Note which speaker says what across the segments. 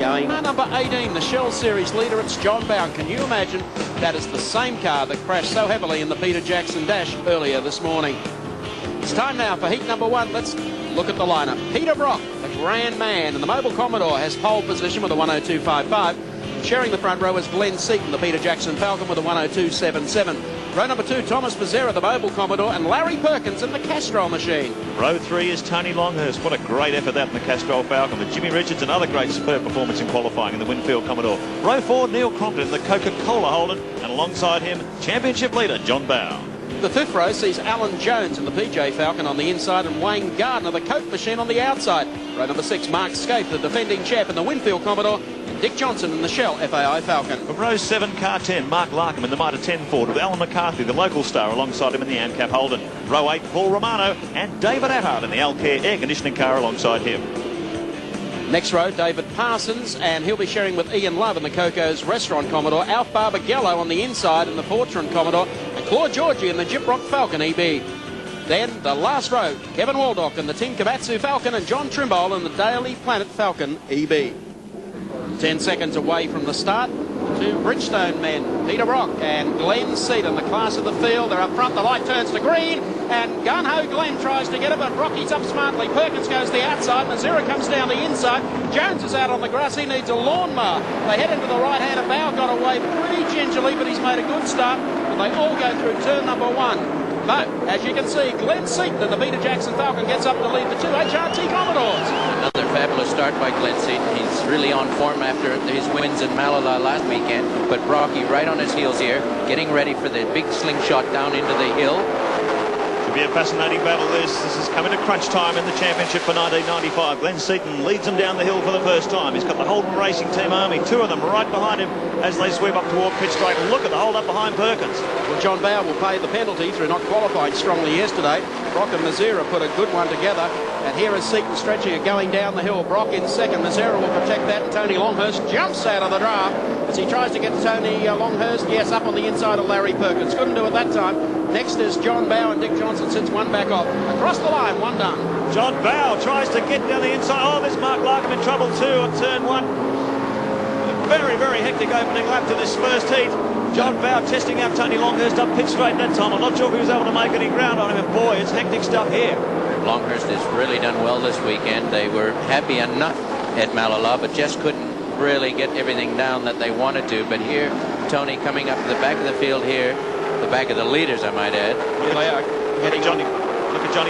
Speaker 1: going. Number 18, the Shell Series leader, it's John Bowen. Can you imagine that is the same car that crashed so heavily in the Peter Jackson Dash earlier this morning? It's time now for heat number 1. Let's look at the lineup. Peter Brock, the Grand Man, and the Mobile Commodore has pole position with a 102.55. Sharing the front row is Glenn Seaton, the Peter Jackson Falcon, with a 102.77. Row number 2, Thomas Pizzera, the Mobile Commodore, and Larry Perkins in the Castrol machine.
Speaker 2: Row 3 is Tony Longhurst. What a great effort that in the Castrol Falcon. With Jimmy Richards, another great superb performance in qualifying in the Winfield Commodore. Row 4, Neil Crompton in the Coca-Cola Holden, and alongside him, championship leader John Bowen.
Speaker 1: The 5th row sees Alan Jones in the PJ Falcon on the inside and Wayne Gardner, the Coke machine, on the outside. Row number 6, Mark Scape, the defending champ in the Winfield Commodore, and Dick Johnson in the Shell FAI Falcon.
Speaker 2: From row 7, car 10, Mark Larkham in the Mitre 10 Ford with Alan McCarthy, the local star, alongside him in the AMCAP Holden. Row 8, Paul Romano and David Attard in the Alcare air conditioning car alongside him.
Speaker 1: Next row, David Parsons, and he'll be sharing with Ian Love in the Coco's Restaurant Commodore, Alf Barbagello on the inside in the Fortran Commodore, and Claude Georgie in the Gyprock Falcon EB. Then the last row, Kevin Waldock in the Team Kabatsu Falcon and John Trimble in the Daily Planet Falcon EB. 10 seconds away from the start, 2 Bridgestone men, Peter Brock and Glenn Seaton, the class of the field. They're up front, the light turns to green, and gun-ho Glenn tries to get it, but Rocky's up smartly. Perkins goes the outside, Mazura comes down the inside. Jones is out on the grass, he needs a lawnmower. They head into the right hand, and Bow got away pretty gingerly, but he's made a good start, and they all go through turn number 1. But, as you can see, Glenn Seaton in the Peter Jackson Falcon gets up to lead the 2 HRT Commodores.
Speaker 3: Another fabulous start by Glenn Seaton. He's really on form after his wins in Malala last weekend. But Brocky right on his heels here, getting ready for the big slingshot down into the hill.
Speaker 2: Should be a fascinating battle this. This is coming to crunch time in the championship for 1995. Glenn Seaton leads them down the hill for the first time. He's got the Holden Racing Team Army, 2 of them right behind him as they sweep up toward pit straight. Look at the hold up behind Perkins.
Speaker 1: Well, John Bowen will pay the penalty through not qualifying strongly yesterday. Brock and Mazura put a good one together. And here is Seaton stretching it, going down the hill. Brock in second. Mazura will protect that, and Tony Longhurst jumps out of the draft as he tries to get Tony Longhurst, yes, up on the inside of Larry Perkins. Couldn't do it that time. Next is John Bowen. Dick Johnson sits one back off. Across the line, 1 done.
Speaker 2: John Bowen tries to get down the inside. Oh, there's Mark Larkham in trouble too on turn 1. A very, very hectic opening lap to this first heat. John Bowen testing out Tony Longhurst up pit straight that time. I'm not sure if he was able to make any ground on him, and boy, it's hectic stuff here.
Speaker 3: Longhurst has really done well this weekend. They were happy enough at Malala, but just couldn't really get everything down that they wanted to. But here, Tony coming up to the back of the field here, the back of the leaders, I might add.
Speaker 2: Look at Johnny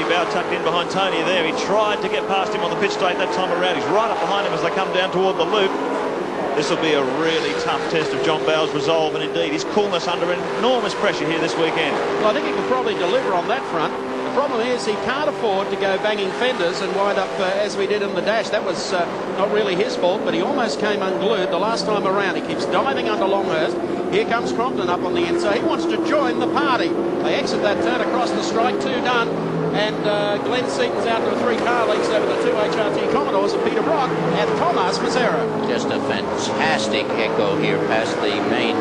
Speaker 2: Bowen tucked in behind Tony there. He tried to get past him on the pit straight that time around. He's right up behind him as they come down toward the loop. This will be a really tough test of John Bowen's resolve and indeed his coolness under enormous pressure here this weekend.
Speaker 1: Well, I think he can probably deliver on that front. The problem is he can't afford to go banging fenders and wind up as we did in the dash. That was not really his fault, but he almost came unglued the last time around. He keeps diving under Longhurst. Here comes Crompton up on the inside. He wants to join the party. They exit that turn across the strike, 2 done. And Glenn Seaton's out to a 3-car lead over the 2 HRT Commodores of Peter Brock and Thomas Pizzera.
Speaker 3: Just a fantastic echo here past the main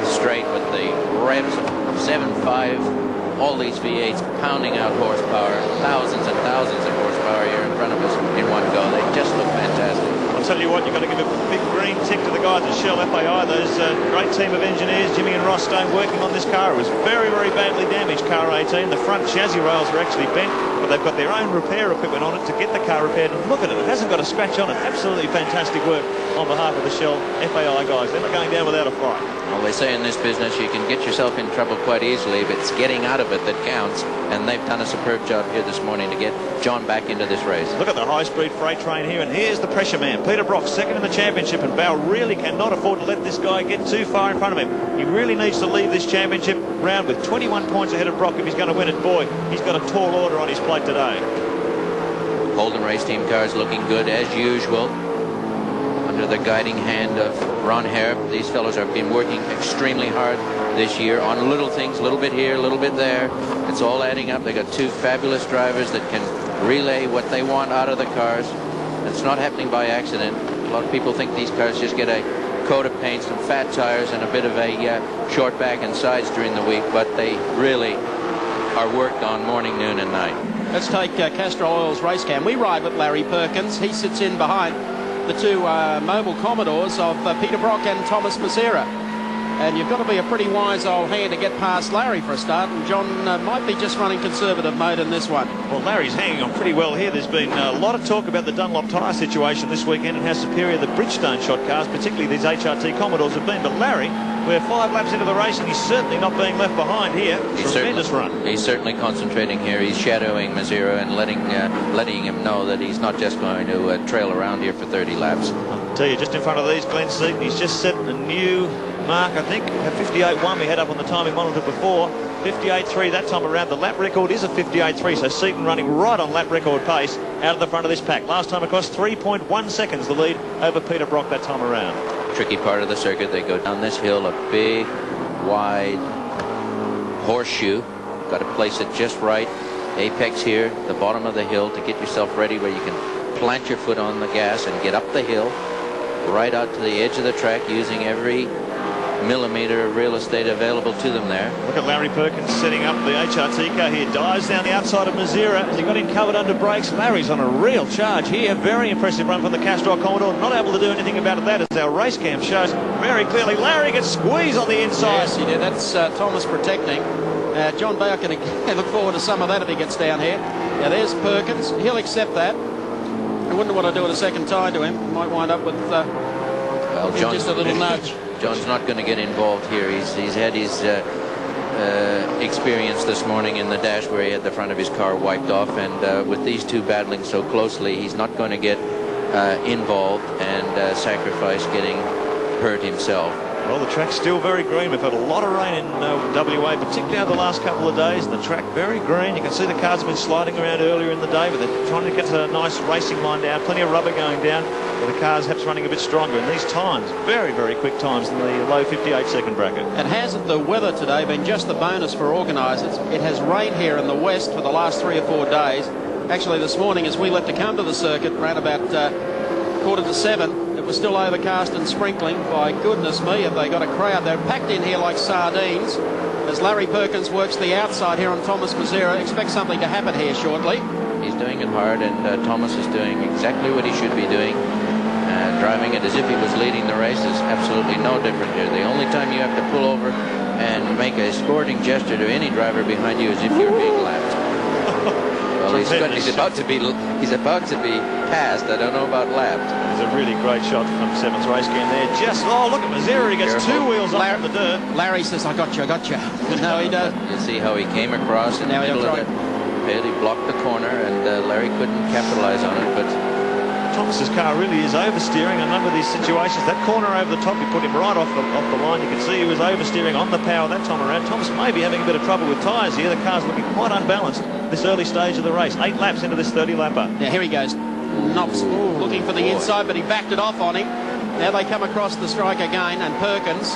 Speaker 3: straight with the revs of 7.5. All these V8s pounding out horsepower, thousands and thousands of horsepower here in front of us in one go. They just look fantastic.
Speaker 2: I'll tell you what, you've got to give a big green tick to the guys at Shell FAI. Those great team of engineers, Jimmy and Ross Stone, working on this car. It was very, very badly damaged, car 18. The front chassis rails are actually bent, but they've got their own repair equipment on it to get the car repaired. And look at it, it hasn't got a scratch on it. Absolutely fantastic work on behalf of the Shell FAI guys. They're not going down without a fight.
Speaker 3: Well, they say in this business you can get yourself in trouble quite easily, but it's getting out of it that counts. And they've done a superb job here this morning to get John back into this race.
Speaker 2: Look at the high-speed freight train here, and here's the pressure man. Peter Brock, second in the championship, and Bow really cannot afford to let this guy get too far in front of him. He really needs to leave this championship round with 21 points ahead of Brock if he's going to win it. Boy, he's got a tall order on his plate today.
Speaker 3: Holden Race Team cars looking good as usual. Under the guiding hand of Ron Harrop. These fellows have been working extremely hard this year on little things, a little bit here, a little bit there. It's all adding up. They got 2 fabulous drivers that can relay what they want out of the cars. It's not happening by accident. A lot of people think these cars just get a coat of paint, some fat tires, and a bit of a short back and sides during the week, but they really are worked on morning, noon, and night.
Speaker 1: Let's take Castrol Oil's race cam. We ride with Larry Perkins. He sits in behind the two mobile Commodores of Peter Brock and Thomas Mazzera. And you've got to be a pretty wise old hand to get past Larry for a start, and John might be just running conservative mode in this one.
Speaker 2: Well, Larry's hanging on pretty well here. There's been a lot of talk about the Dunlop tyre situation this weekend and how superior the Bridgestone shot cars, particularly these HRT Commodores, have been. But Larry, we're 5 laps into the race and he's certainly not being left behind here. Tremendous run.
Speaker 3: He's certainly concentrating here. He's shadowing Mazzera and letting him know that he's not just going to trail around here for 30 laps.
Speaker 2: I'll tell you, just in front of these, Glenn Seaton, he's just set a new mark, I think. 58.1 we had up on the timing monitor before. 58.3 that time around. The lap record is a 58.3, so Seaton running right on lap record pace out of the front of this pack. Last time across, 3.1 seconds the lead over Peter Brock that time around.
Speaker 3: Tricky part of the circuit. They go down this hill, a big, wide horseshoe. Got to place it just right. Apex here, the bottom of the hill, to get yourself ready where you can plant your foot on the gas and get up the hill, right out to the edge of the track, using every millimeter of real estate available to them there.
Speaker 2: Look at Larry Perkins setting up the HRT car here. Dives down the outside of Mazzera as he got him covered under brakes. Larry's on a real charge here. Very impressive run from the Castrol Commodore. Not able to do anything about that, as our race cam shows very clearly. Larry gets squeezed on the inside.
Speaker 1: Yes, he did. That's Thomas protecting. John Bayer can look forward to some of that if he gets down here. Now there's Perkins. He'll accept that. I wouldn't want to do it a second time to him. Might wind up with just a little nudge.
Speaker 3: John's not going to get involved here. He's had his experience this morning in the dash where he had the front of his car wiped off, and with these two battling so closely, he's not going to get involved and sacrifice getting hurt himself.
Speaker 2: Well, the track's still very green. We've had a lot of rain in WA, particularly over the last couple of days, and the track very green. You can see the cars have been sliding around earlier in the day, but they're trying to get a nice racing line down. Plenty of rubber going down, but the cars perhaps running a bit stronger. And these times, very, very quick times in the low 58-second bracket.
Speaker 1: And hasn't the weather today been just the bonus for organisers? It has rained here in the west for the last 3 or 4 days. Actually, this morning, as we left to come to the circuit, around about 6:45, it was still overcast and sprinkling. By goodness me, have they got a crowd. They're packed in here like sardines as Larry Perkins works the outside here on Thomas Mazzera. Expect something to happen here shortly.
Speaker 3: He's doing it hard, and Thomas is doing exactly what he should be doing. Driving it as if he was leading the race is absolutely no different here. The only time you have to pull over and make a sporting gesture to any driver behind you is if you're being lapped. Well, he's about to be passed. I don't know about lapped.
Speaker 2: It's a really great shot from Seven's race game there. Just, oh, look at Mazzera. He gets
Speaker 3: Careful.
Speaker 2: 2 wheels off the dirt.
Speaker 1: Larry says, I got you. No, he doesn't.
Speaker 3: You see how he came across in the middle of it. He blocked the corner, and Larry couldn't capitalize on it. But
Speaker 2: Thomas's car really is oversteering in a number of these situations. That corner over the top, he put him right off the line. You can see he was oversteering on the power that time around. Thomas may be having a bit of trouble with tyres here. The car's looking quite unbalanced this early stage of the race. 8 laps into this 30-lapper.
Speaker 1: Now here he goes. Knopps looking for the inside, but he backed it off on him. Now they come across the strike again, and Perkins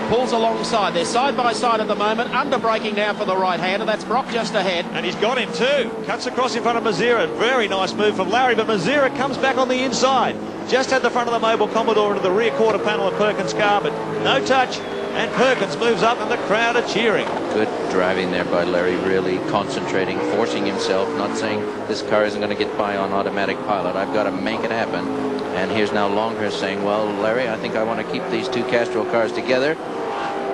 Speaker 1: pulls alongside. They're side by side at the moment. Under braking now for the right-hander. That's Brock just ahead.
Speaker 2: And he's got him too. Cuts across in front of Mazzera. Very nice move from Larry, but Mazzera comes back on the inside. Just had the front of the mobile Commodore into the rear quarter panel of Perkins' car, but no touch. And Perkins moves up and the crowd are cheering.
Speaker 3: Good driving there by Larry, really concentrating, forcing himself, not saying this car isn't going to get by on automatic pilot. I've got to make it happen. And here's now Longhurst saying, well, Larry, I think I want to keep these two Castrol cars together.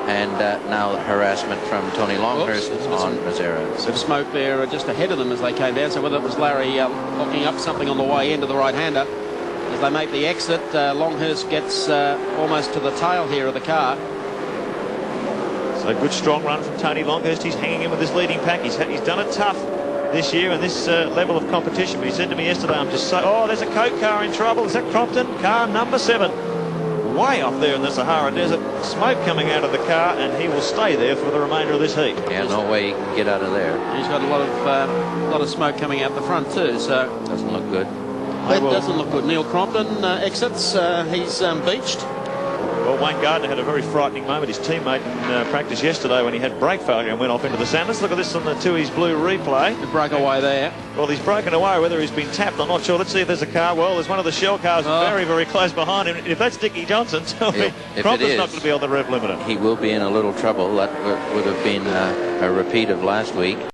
Speaker 3: And now harassment from Tony Longhurst on Mazzera.
Speaker 1: Some smoke there just ahead of them as they came down. So whether it was Larry locking up something on the way into the right-hander, as they make the exit, Longhurst gets almost to the tail here of the car.
Speaker 2: So a good strong run from Tony Longhurst. He's hanging in with his leading pack. He's done it tough this year in this level of competition. But he said to me yesterday, I'm just so... Oh, there's a Coke car in trouble. Is that Crompton? Car number 7. Way off there in the Sahara Desert. Smoke coming out of the car, and he will stay there for the remainder of this heat.
Speaker 3: Yeah, no way he can get out of there.
Speaker 1: He's got a lot of smoke coming out the front too, so...
Speaker 3: Doesn't look good.
Speaker 1: It doesn't look good. Neil Crompton exits. He's beached.
Speaker 2: Well, Wayne Gardner had a very frightening moment. His teammate in practice yesterday when he had brake failure and went off into the sand. Let's look at this on the Tui's Blue replay.
Speaker 1: He broke away there.
Speaker 2: Well, he's broken away. Whether he's been tapped, I'm not sure. Let's see if there's a car. Well, there's one of the Shell cars very, very close behind him. If that's Dickie Johnson, tell me, Crompton's not going to be on the rev limiter.
Speaker 3: He will be in a little trouble. That would have been a repeat of last week.